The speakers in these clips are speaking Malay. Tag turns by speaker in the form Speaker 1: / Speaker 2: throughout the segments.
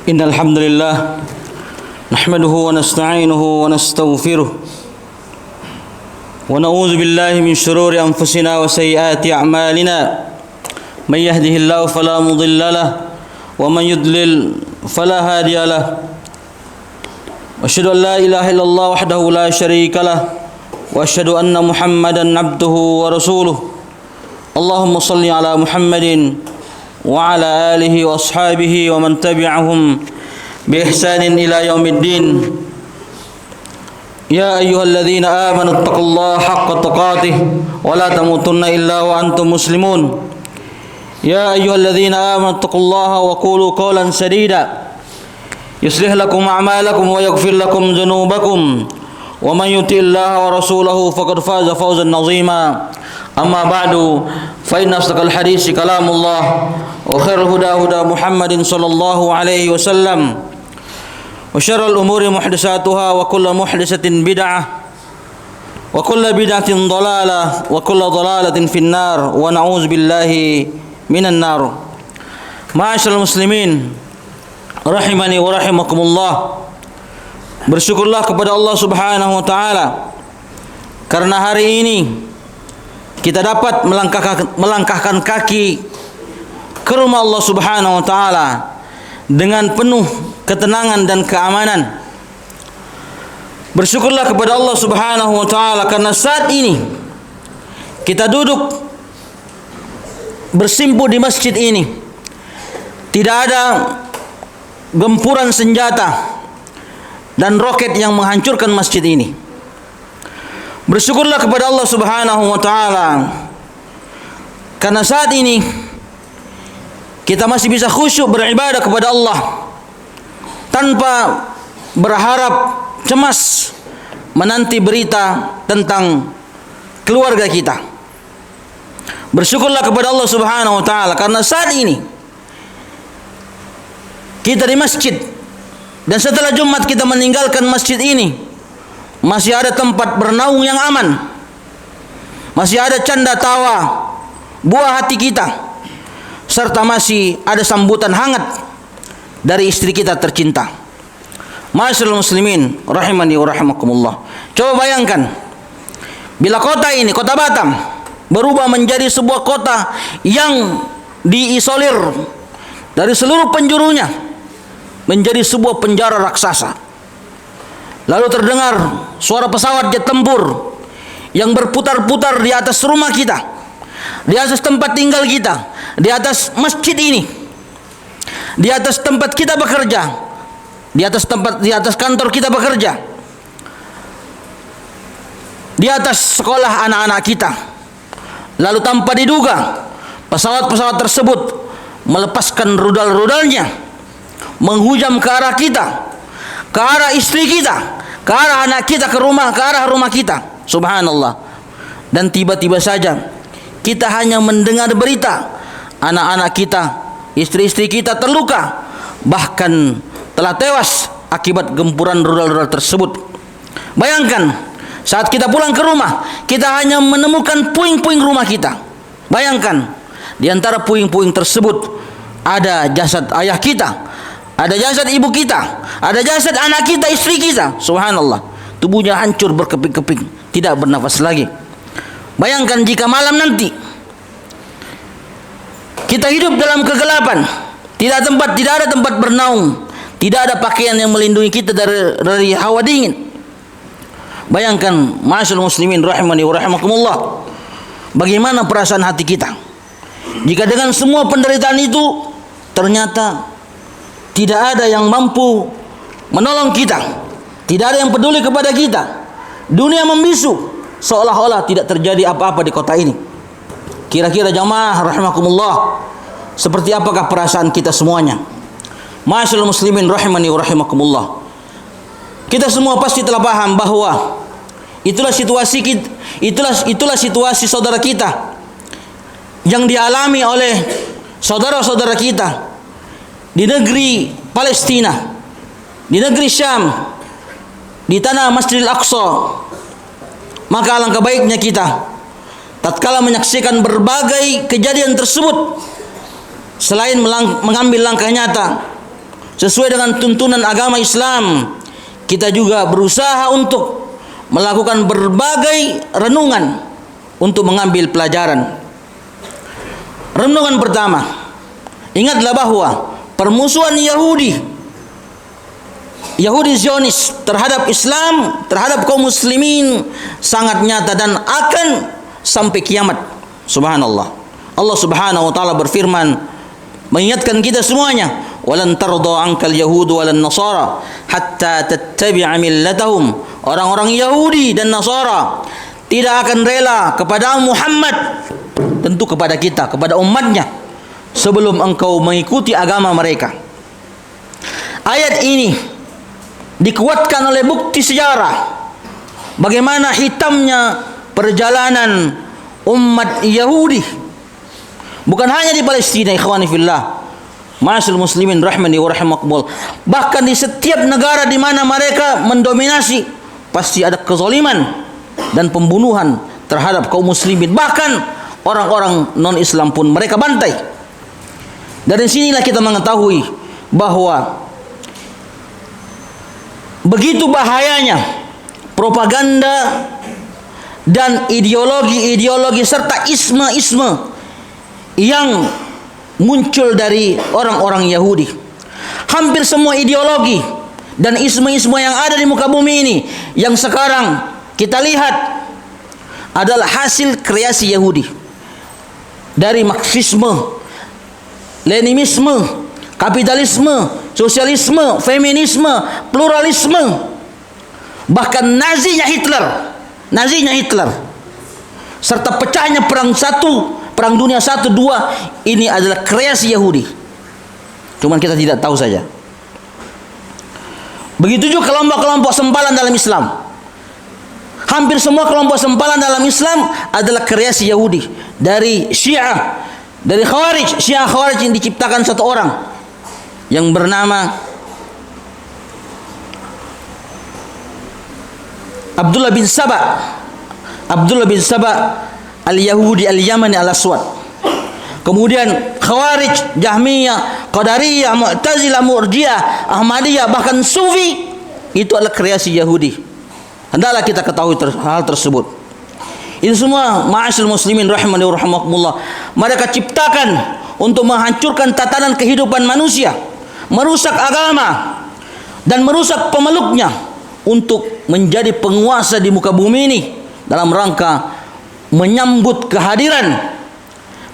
Speaker 1: إن الحمد لله نحمده ونستعينه ونستغفره ونعوذ بالله من شرور أنفسنا وسيئات أعمالنا من يهده الله فلا مضل له ومن يضلل فلا هادي له وأشهد أن لا إله إلا الله وحده لا شريك له وأشهد أن محمدا عبده ورسوله اللهم صل على محمد وعلى آله وأصحابه ومن تبعهم بإحسان إلى يوم الدين يا أيها الذين آمنوا اتقوا الله حق تقاته ولا تموتن إلا وأنتم مسلمون يا أيها الذين آمنوا اتقوا الله وقولوا قولا سديدا يصلح لكم أعمالكم ويغفر لكم ذنوبكم ومن يطع الله ورسوله فقد فاز فوزا عظيما أما بعد فإن أصدق الحديث كلام الله وخير الهدى هدى محمد صلى الله عليه وسلم وشر الأمور محدثاتها وكل محدثة بدعة وكل بدعة ضلالة وكل ضلالة في النار ونعوذ بالله من النار. معاشر المسلمين rahimani wa rahimakumullah. Bersyukurlah kepada Allah Subhanahu wa taala karena hari ini kita dapat melangkahkan kaki ke rumah Allah Subhanahu wa taala dengan penuh ketenangan dan keamanan. Bersyukurlah kepada Allah Subhanahu wa taala karena saat ini kita duduk bersimpu di masjid ini. Tidak ada gempuran senjata dan roket yang menghancurkan masjid ini. Bersyukurlah kepada Allah Subhanahu wa taala karena saat ini kita masih bisa khusyuk beribadah kepada Allah tanpa berharap cemas menanti berita tentang keluarga kita. Bersyukurlah kepada Allah Subhanahu wa taala karena saat ini kita di masjid dan setelah Jumat kita meninggalkan masjid ini masih ada tempat bernaung yang aman, masih ada canda tawa buah hati kita, serta masih ada sambutan hangat dari istri kita tercinta. Ma'asyiral muslimin rahimani wa rahimakumullah. Coba bayangkan bila kota ini, kota Batam, berubah menjadi sebuah kota yang diisolir dari seluruh penjurunya, menjadi sebuah penjara raksasa. Lalu terdengar suara pesawat jet tempur yang berputar-putar di atas rumah kita, di atas tempat tinggal kita, di atas masjid ini, di atas tempat kita bekerja, di atas kantor kita bekerja, di atas sekolah anak-anak kita. Lalu tanpa diduga pesawat-pesawat tersebut melepaskan rudal-rudalnya, menghujam ke arah kita, ke arah istri kita, ke arah anak kita, ke arah rumah kita. Subhanallah. Dan tiba-tiba saja kita hanya mendengar berita anak-anak kita, istri-istri kita terluka, bahkan telah tewas akibat gempuran rudal-rudal tersebut. Bayangkan saat kita pulang ke rumah, kita hanya menemukan puing-puing rumah kita. Bayangkan di antara puing-puing tersebut ada jasad ayah kita, ada jasad ibu kita, ada jasad anak kita, istri kita. Subhanallah. Tubuhnya hancur berkeping-keping, tidak bernafas lagi. Bayangkan jika malam nanti kita hidup dalam kegelapan, tidak ada tempat bernaung, tidak ada pakaian yang melindungi kita dari hawa dingin. Bayangkan ma'asyiral muslimin rahimani wa rahimakumullah, bagaimana perasaan hati kita jika dengan semua penderitaan itu ternyata tidak ada yang mampu menolong kita, tidak ada yang peduli kepada kita. Dunia membisu seolah-olah tidak terjadi apa-apa di kota ini. Kira-kira jamaah rahimakumullah, seperti apakah perasaan kita semuanya? Ma'asyiral muslimin rahimani wa rahimakumullah, kita semua pasti telah paham bahwa itulah situasi saudara kita yang dialami oleh saudara-saudara kita di negeri Palestina, di negeri Syam, di tanah Masjidil Aqsa. Maka alangkah baiknya kita tatkala menyaksikan berbagai kejadian tersebut, selain mengambil langkah nyata sesuai dengan tuntunan agama Islam, kita juga berusaha untuk melakukan berbagai renungan untuk mengambil pelajaran. Renungan pertama, ingatlah bahwa permusuhan Yahudi Zionis terhadap Islam, terhadap kaum muslimin sangat nyata dan akan sampai kiamat. Subhanallah. Allah Subhanahu wa taala berfirman mengingatkan kita semuanya, "Walan tarda 'ankal yahudu walan nasara hatta tattabi'a millatahum." Orang-orang Yahudi dan Nasara tidak akan rela kepada Muhammad, tentu kepada kita, kepada umatnya, sebelum engkau mengikuti agama mereka. Ayat ini dikuatkan oleh bukti sejarah bagaimana hitamnya perjalanan umat Yahudi, bukan hanya di Palestina, ikhwani fillah, ma'asyiral muslimin rahmani wa rahimakumullah, bahkan di setiap negara di mana mereka mendominasi pasti ada kezaliman dan pembunuhan terhadap kaum muslimin, bahkan orang-orang non-Islam pun mereka bantai. Dari sinilah kita mengetahui bahwa begitu bahayanya propaganda dan ideologi-ideologi serta isme-isme yang muncul dari orang-orang Yahudi. Hampir semua ideologi dan isme-isme yang ada di muka bumi ini yang sekarang kita lihat adalah hasil kreasi Yahudi. Dari Marxisme, Leninisme, kapitalisme, sosialisme, feminisme, pluralisme, bahkan Nazinya Hitler, serta pecahnya perang dunia 1, 2, ini adalah kreasi Yahudi. Cuman kita tidak tahu saja. Begitu juga kelompok-kelompok sempalan dalam Islam. Hampir semua kelompok sempalan dalam Islam adalah kreasi Yahudi. Dari Syiah, dari Khawarij. Syiah Khawarij yang diciptakan satu orang yang bernama Abdullah bin Saba al-Yahudi al-Yamani al-Aswad. Kemudian Khawarij, Jahmiyah, Qadariyah, Mu'tazilah, Murji'ah, Ahmadiyah, bahkan Sufi, itu adalah kreasi Yahudi. Hendaklah kita ketahui hal tersebut. Itu semua ma'asyiral muslimin rahimani wa rahimakumullah, mereka ciptakan untuk menghancurkan tatanan kehidupan manusia, merusak agama dan merusak pemeluknya untuk menjadi penguasa di muka bumi ini dalam rangka menyambut kehadiran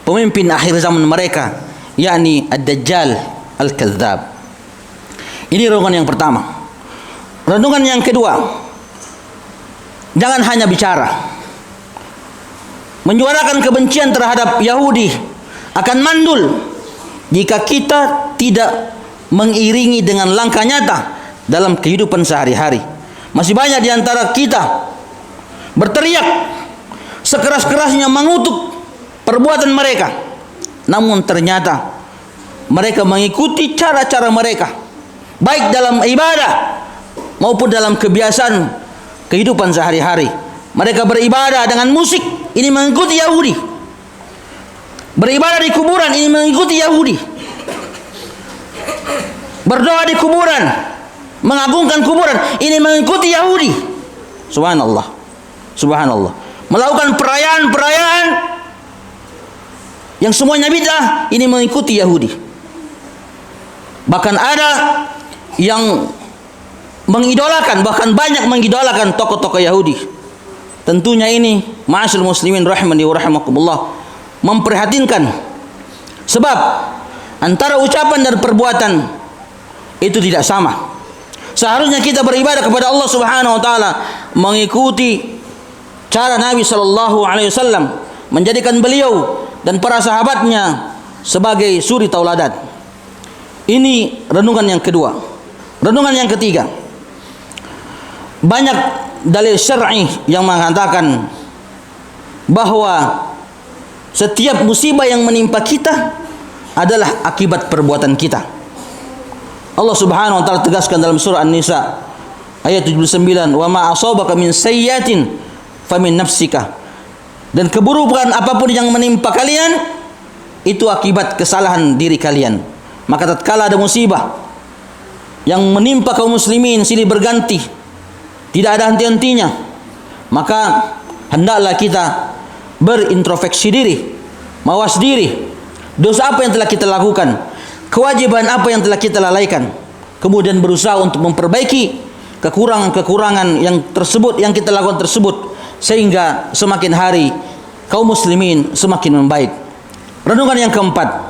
Speaker 1: pemimpin akhir zaman mereka, yakni Ad-Dajjal Al-Kadzdzab. Ini renungan yang pertama. Renungan yang kedua, jangan hanya bicara. Menyuarakan kebencian terhadap Yahudi akan mandul jika kita tidak mengiringi dengan langkah nyata dalam kehidupan sehari-hari. Masih banyak di antara kita berteriak sekeras-kerasnya mengutuk perbuatan mereka, namun ternyata mereka mengikuti cara-cara mereka, baik dalam ibadah maupun dalam kebiasaan kehidupan sehari-hari. Mereka beribadah dengan musik, ini mengikuti Yahudi. Beribadah di kuburan, ini mengikuti Yahudi. Berdoa di kuburan, mengagungkan kuburan, ini mengikuti Yahudi. Subhanallah, subhanallah. Melakukan perayaan-perayaan yang semuanya bid'ah, ini mengikuti Yahudi. Bahkan ada yang mengidolakan, bahkan banyak mengidolakan tokoh-tokoh Yahudi. Tentunya ini ma'asyiral muslimin rahimani wa rahimakumullah memprihatinkan, sebab antara ucapan dan perbuatan itu tidak sama. Seharusnya kita beribadah kepada Allah Subhanahu wa taala mengikuti cara Nabi sallallahu alaihi wasallam, menjadikan beliau dan para sahabatnya sebagai suri tauladan. Ini renungan yang kedua. Renungan yang ketiga, banyak dalil syar'i yang mengatakan bahwa setiap musibah yang menimpa kita adalah akibat perbuatan kita. Allah Subhanahu wa taala tegaskan dalam surah An-Nisa ayat 79, "Wa ma asabaka min sayyi'atin famin nafsika." Dan keburukan apapun yang menimpa kalian itu akibat kesalahan diri kalian. Maka tatkala ada musibah, yang menimpa kaum muslimin silih berganti, tidak ada henti-hentinya, maka hendaklah kita berintrospeksi diri, mawas diri, dosa apa yang telah kita lakukan, kewajiban apa yang telah kita lalaikan, kemudian berusaha untuk memperbaiki kekurangan-kekurangan yang tersebut, yang kita lakukan tersebut, sehingga semakin hari kaum muslimin semakin membaik. Renungan yang keempat,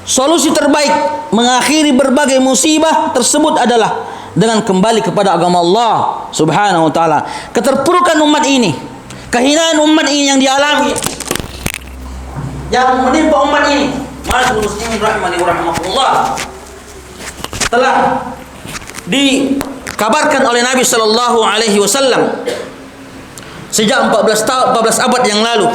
Speaker 1: solusi terbaik mengakhiri berbagai musibah tersebut adalah dengan kembali kepada agama Allah Subhanahu wa taala. Keterpurukan umat ini, kehinaan umat ini yang dialami, yang menimpa umat ini, ma'asyiral muslimin rahimani wa rahimakumullah, telah dikabarkan oleh Nabi sallallahu alaihi wasallam sejak 14 abad yang lalu.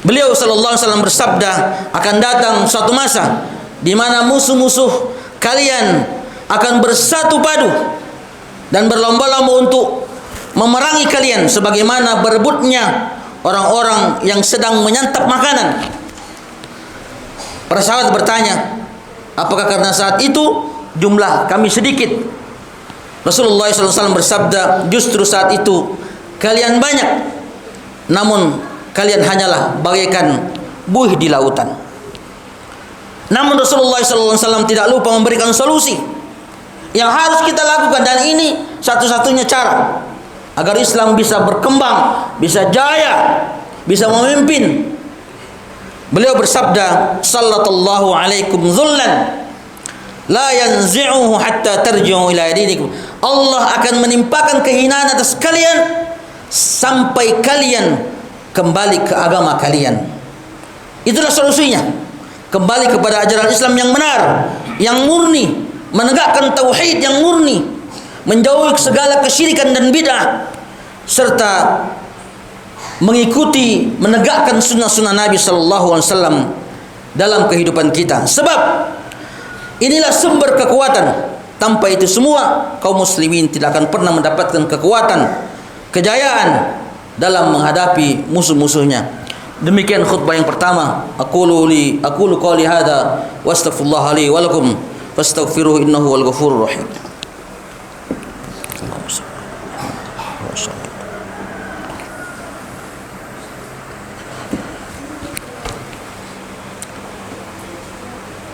Speaker 1: Beliau sallallahu alaihi wasallam bersabda, akan datang suatu masa di mana musuh-musuh kalian akan bersatu padu dan berlomba-lomba untuk memerangi kalian sebagaimana berebutnya orang-orang yang sedang menyantap makanan. Para sahabat bertanya, apakah karena saat itu jumlah kami sedikit? Rasulullah SAW bersabda, justru saat itu kalian banyak, namun kalian hanyalah bagaikan buih di lautan. Namun Rasulullah SAW tidak lupa memberikan solusi yang harus kita lakukan, dan ini satu-satunya cara agar Islam bisa berkembang, bisa jaya, bisa memimpin. Beliau bersabda, sallallahu alaikum dhullan la yanzi'uhu hatta tarji'u ila dinikum. Allah akan menimpakan kehinaan atas kalian sampai kalian kembali ke agama kalian. Itulah solusinya, kembali kepada ajaran Islam yang benar, yang murni, menegakkan tauhid yang murni, menjauhi segala kesyirikan dan bid'ah, serta mengikuti, menegakkan sunnah-sunnah Nabi sallallahu alaihi wasallam dalam kehidupan kita. Sebab inilah sumber kekuatan. Tanpa itu semua, kaum muslimin tidak akan pernah mendapatkan kekuatan, kejayaan dalam menghadapi musuh-musuhnya. Demikian khutbah yang pertama. Aqulu qali hadza wa astaghfirullah li wa lakum fastaghfiruhu innahu wal ghafurur rahim.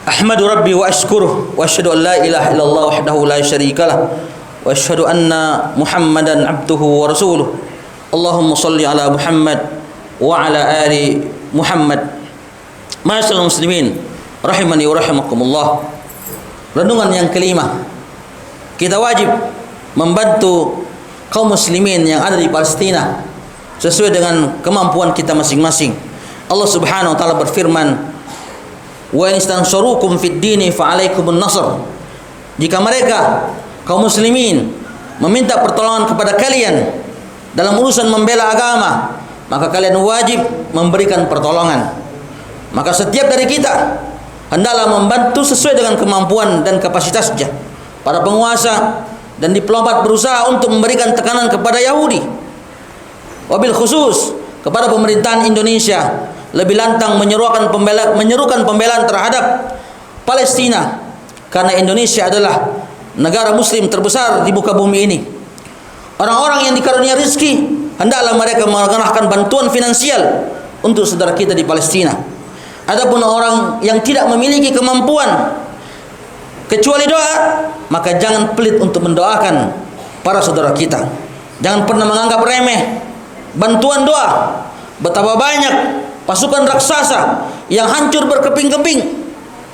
Speaker 1: Ahmadu rabbi wa ashkuruh wa asyhadu an la ilaha illallah wahdahu la syarika lah wa asyhadu anna Muhammadan abduhu wa rasuluh. Allahumma salli ala Muhammad wa ala ali Muhammad. Ma'asyiral muslimin rahimani wa rahimakumullah. Renungan yang kelima, kita wajib membantu kaum muslimin yang ada di Palestina sesuai dengan kemampuan kita masing-masing. Allah Subhanahu wa taala berfirman, wa in istansurukum fid dini fa alaikumun nasr. Jika mereka kaum muslimin meminta pertolongan kepada kalian dalam urusan membela agama, maka kalian wajib memberikan pertolongan. Maka setiap dari kita hendaklah membantu sesuai dengan kemampuan dan kapasitasnya. Para penguasa dan diplomat berusaha untuk memberikan tekanan kepada Yahudi, wabil khusus kepada pemerintahan Indonesia, lebih lantang menyerukan pembelaan terhadap Palestina, karena Indonesia adalah negara muslim terbesar di muka bumi ini. Orang-orang yang dikarunia rezeki hendaklah mereka mengerahkan bantuan finansial untuk saudara kita di Palestina. Adapun orang yang tidak memiliki kemampuan kecuali doa, maka jangan pelit untuk mendoakan para saudara kita. Jangan pernah menganggap remeh bantuan doa. Betapa banyak pasukan raksasa yang hancur berkeping-keping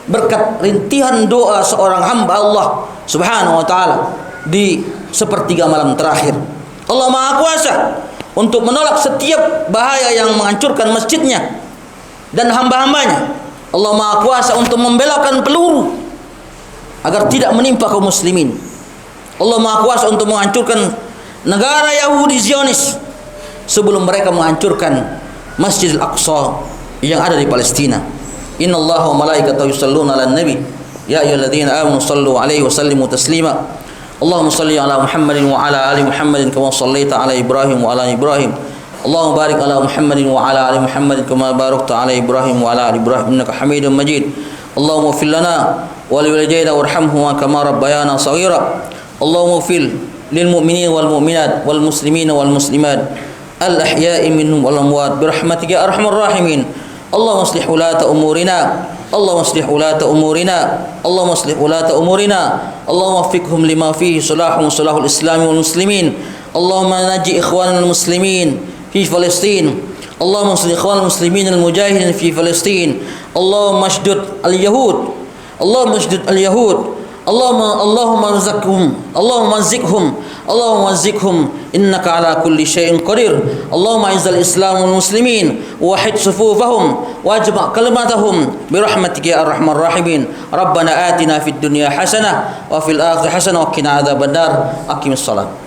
Speaker 1: berkat rintihan doa seorang hamba Allah Subhanahu wa taala di sepertiga malam terakhir. Allah Maha Kuasa untuk menolak setiap bahaya yang menghancurkan masjidnya dan hamba-hambanya. Allah Maha Kuasa untuk membelokkan peluru agar tidak menimpa kaum muslimin. Allah Maha Kuasa untuk menghancurkan negara Yahudi Zionis sebelum mereka menghancurkan Masjidil Aqsa yang ada di Palestina. Innallaha wa malaikatahu yusholluna 'alan nabi ya ayyuhalladzina amanu shallu 'alaihi wa sallimu taslima. Allahumma shalli 'ala Muhammadin wa 'ala ali Muhammadin kama shallaita 'ala Ibrahim wa 'ala Ibrahim. Allahumma barik 'ala Muhammadin wa 'ala ali Muhammadin kama barakta 'ala Ibrahim wa 'ala ali Ibrahim innaka Hamidum Majid. Allahumma ighfir lana ولوالدينا وارحمهما كما ربيانا صغيرا اللهم اغفر للمؤمنين والمؤمنات والمسلمين والمسلمات الأحياء منهم والأموات برحمتك يا أرحم الراحمين اللهم اصلح ولاة أمورنا اللهم اصلح ولاة أمورنا اللهم اصلح ولاة أمورنا اللهم وفقهم لما فيه صلاح وصلاح الإسلام والمسلمين اللهم نجي إخواننا المسلمين في فلسطين اللهم انصر إخوان المسلمين المجاهدين في فلسطين اللهم اشدد اليهود اللهم اشدد اليهود اللهم ارزقهم اللهم ارزقهم اللهم ارزقهم إنك على كل شيء قدير اللهم اعز الإسلام والمسلمين ووحد صفوفهم واجمع كلمتهم برحمتك يا أرحم الراحمين ربنا آتنا في الدنيا حسنة وفي الآخرة حسنة وقنا عذاب النار أقم الصلاة